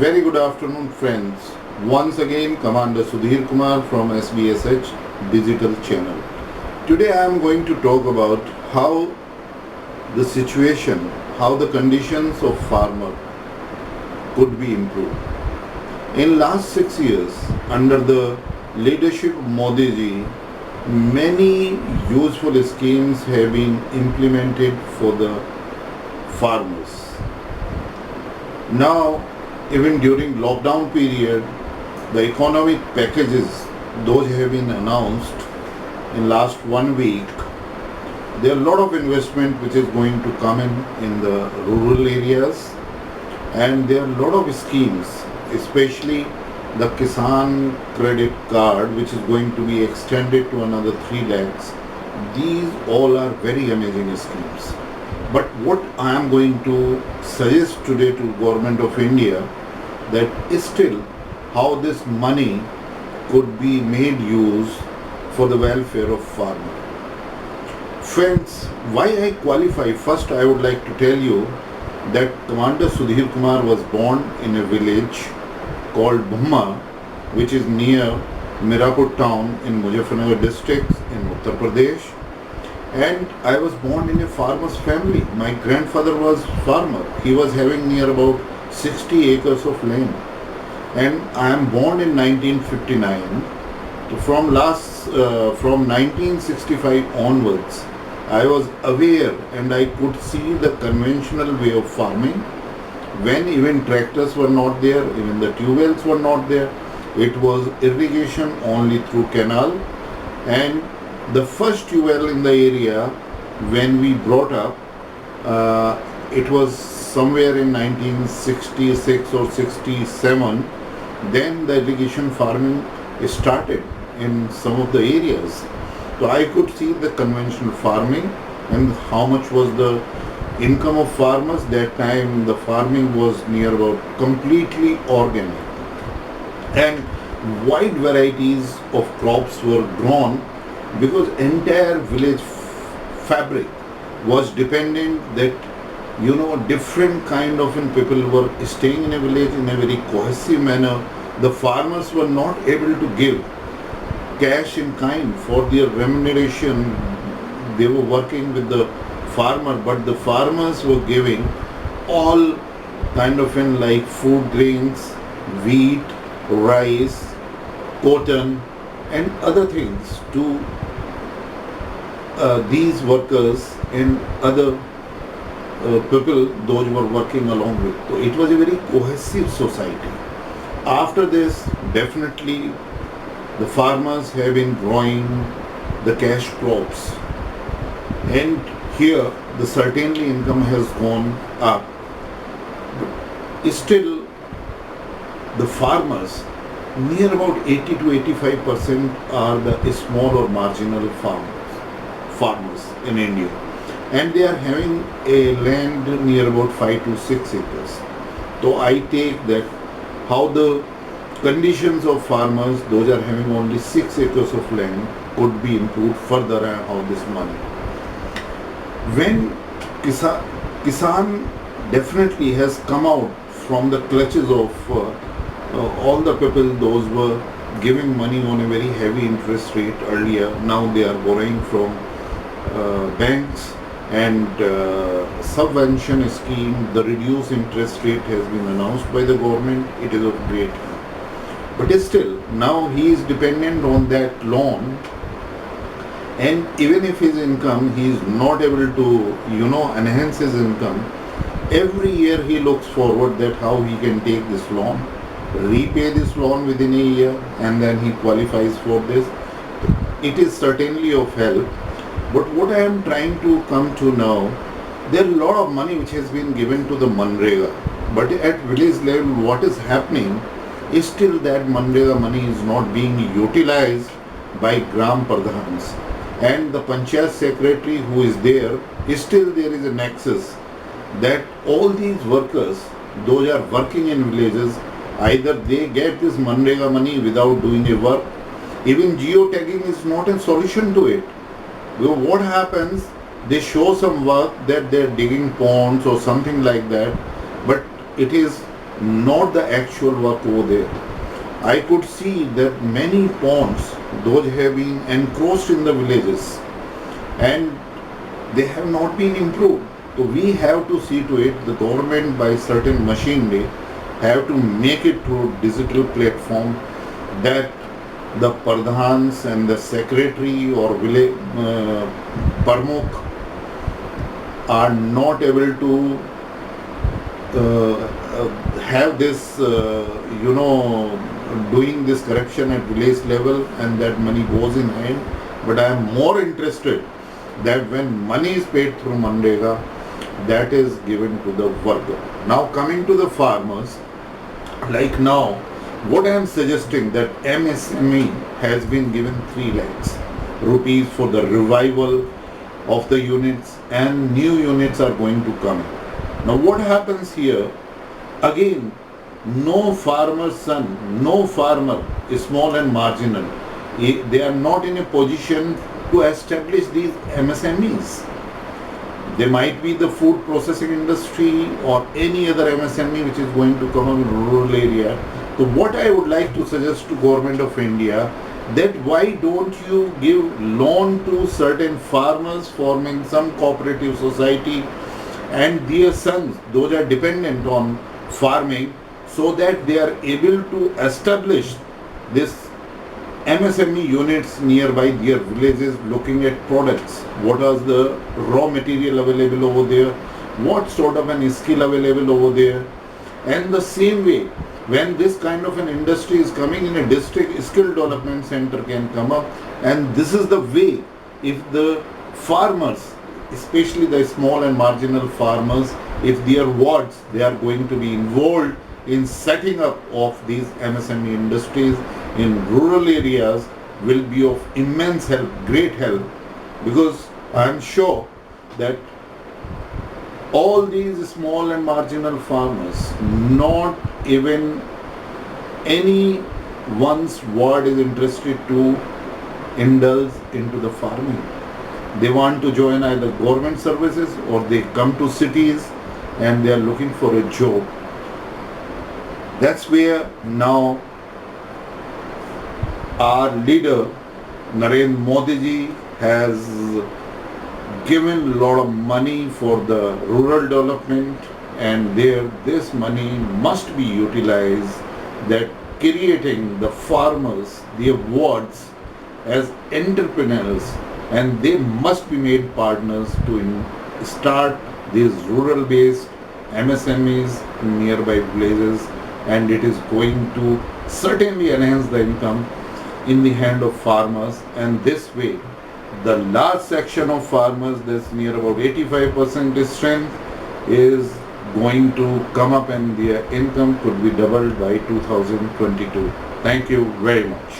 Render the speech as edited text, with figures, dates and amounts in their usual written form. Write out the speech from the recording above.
Very good afternoon, friends. Once again, Commander Sudhir Kumar from SBSH Digital Channel. Today I am going to talk about how the situation, how the conditions of farmer could be improved. In last 6 years, under the leadership of Modi ji, many useful schemes have been implemented for the farmers. Now, even during lockdown period, the economic packages, those have been announced in last 1 week. There are a lot of investment which is going to come in the rural areas, and there are a lot of schemes, especially the Kisan credit card, which is going to be extended to another 3 lakhs. These all are very amazing schemes. But what I am going to suggest today to Government of India, that is still how this money could be made use for the welfare of farmer. Friends, why I qualify? First, I would like to tell you that Commander Sudhir Kumar was born in a village called Bhumma, which is near Mirapur town in Muzaffarnagar district in Uttar Pradesh. And I was born in a farmer's family. My grandfather was farmer. He was having near about 60 acres of land. And I am born in 1959. From 1965 onwards, I was aware and I could see the conventional way of farming, when even tractors were not there, even the tube wells were not there. It was irrigation only through canal. And the first tube well in the area, when we brought up, it was somewhere in 1966 or 67. Then the irrigation farming started in some of the areas. So I could see the conventional farming and how much was the income of farmers. That time the farming was near about completely organic, and wide varieties of crops were grown, because entire village fabric was dependent that different kind of people were staying in a village in a very cohesive manner. The farmers were not able to give cash in kind for their remuneration. They were working with the farmer, but the farmers were giving all kind of like food grains, wheat, rice, cotton and other things to these workers and other people those were working along with. So it was a very cohesive society. After this, definitely the farmers have been growing the cash crops, and here the certainly income has gone up. But still the farmers, near about 80 to 85% are the small or marginal farmers in India, and they are having a land near about 5 to 6 acres. So I take that how the conditions of farmers, those are having only 6 acres of land, could be improved further, and how this money. When Kisan definitely has come out from the clutches of all the people, those were giving money on a very heavy interest rate earlier. Now they are borrowing from banks, and subvention scheme, the reduced interest rate has been announced by the government. It is of great help. But still, now he is dependent on that loan, and even if his income, he is not able to enhance his income. Every year he looks forward that how he can take this loan, repay this loan within a year, and then he qualifies for this. It is certainly of help. But what I am trying to come to now, there are a lot of money which has been given to the Manrega, but at village level what is happening is still that Manrega money is not being utilized by Gram Pradhans, and the Panchayat secretary who is there, still there is a nexus that all these workers, those are working in villages, either they get this Manrega money without doing a work. Even geotagging is not a solution to it. Well, what happens, they show some work that they're digging ponds or something like that, but it is not the actual work over there. I could see that many ponds, those have been encroached in the villages and they have not been improved. So we have to see to it, the government by certain machinery have to make it through digital platform that the pradhans and the secretary or village parmok are not able to have this, doing this corruption at village level and that money goes in hand. But I am more interested that when money is paid through Mandega, that is given to the worker. Now coming to the farmers, like now, what I am suggesting that MSME has been given 3 lakhs rupees for the revival of the units and new units are going to come in. Now what happens here, again, no farmer's son, no farmer is small and marginal. They are not in a position to establish these MSMEs. They might be the food processing industry or any other MSME which is going to come up in rural area. So what I would like to suggest to Government of India, that why don't you give loan to certain farmers forming some cooperative society and their sons, those are dependent on farming, so that they are able to establish this MSME units nearby their villages, looking at products, what is the raw material available over there, what sort of an skill available over there. And the same way, when this kind of an industry is coming in a district, skill development center can come up, and this is the way, if the farmers, especially the small and marginal farmers, if their wards, they are going to be involved in setting up of these MSME industries in rural areas, will be of immense help, great help, because I am sure that all these small and marginal farmers, not even any one's ward is interested to indulge into the farming. They want to join either government services or they come to cities and they are looking for a job. That's where now our leader Narendra Modi ji has given a lot of money for the rural development, and this money must be utilized, that creating the farmers, their wards as entrepreneurs, and they must be made partners to start these rural based MSMEs in nearby villages, and it is going to certainly enhance the income in the hand of farmers. And this way the large section of farmers, that's near about 85% strength, is going to come up and their income could be doubled by 2022. Thank you very much.